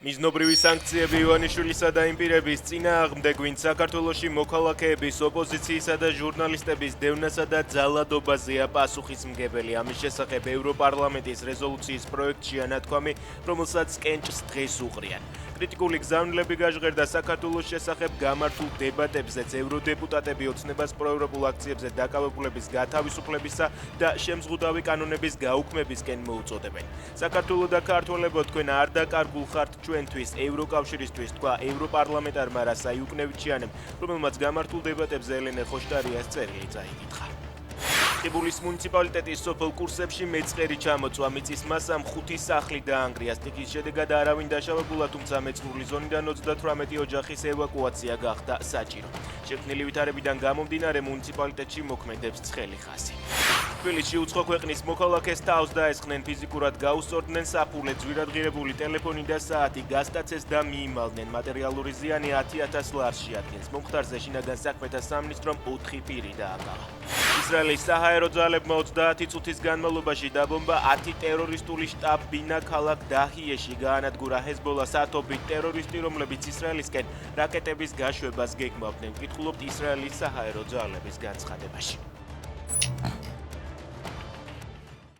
მიზნობრივი სანქციები ივანიშვილისა და იმ პირების წინააღმდეგ, ვინც საქართველოში მოქალაქეების, ოპოზიციისა და ჟურნალისტების დევნასა და ძალადობაზეა პასუხისმგებელი. ამის შესახებ ევროპარლამენტის რეზოლუციის პროექტშია ნათქვამი, რომელსაც კენჭს დღეს უყრიან. კრიტიკული გზავნილები გაჟღერდა საქართველოს შესახებ გამართულ დებატებზეც. ევროდეპუტატები ოცნებას პროევროპულ აქციებზე დაკავებულების გათავისუფლებისა და შემზღუდავი კანონების გაუქმებისკენ მოუწოდებენ. საქართველო და ქართველებო, თქვენ არ დაკარგულ ხართ ჩვენთვის, ევროკავშირისთვის, თქვა ევროპარლამენტარმა რასა იუკნევიჩიანემ, რომელმაც გამართულ დებატებზე ელენე ხოშტარიას წერილი წაიკითხა. ხიბულის მუნიციპალიტეტის სოფელ კურსებში მეწყერი ჩამოწვა, მიწის მასამ 5 სახლი დაანგრია. სტიქის შედეგად არავინ დაშავებულა, თუმცა მეწყრული ზონიდან 38 ოჯახის ევაკუაცია გახდა საჭირო. შექმნილი ვითარებიდან გამომდინარე მუნიციპალიტეტში მოქმედებს ცხელი ხაზი. თბილისში უცხო ქვეყნის მოქალაქეს თავს დაესხნენ, ფიზიკურად გაუსწორდნენ საფულე, ძვირადღირებული ტელეფონი და საათი გასტაცეს და მიიმალნენ. მატერიალური ზიანი 10,000 ლარს შეადგენს. მომხდარზე შინაგან საქმეთა სამინისტრომ 4 პირი დააკავა. ისრაელის საჰაერო ძალებმა 30 წუთის განმავლობაში დაბომბა 10 ტერორისტული შტაბ-ბინა ქალაქ დაჰიეში. გაანადგურა ჰეზბოლას ათობით ტერორისტი, რომლებიც ისრაელისკენ რაკეტების გაშვებას გეგმავდნენ. ვკითხულობთ ისრაელის საჰაერო ძალების განცხადებაში.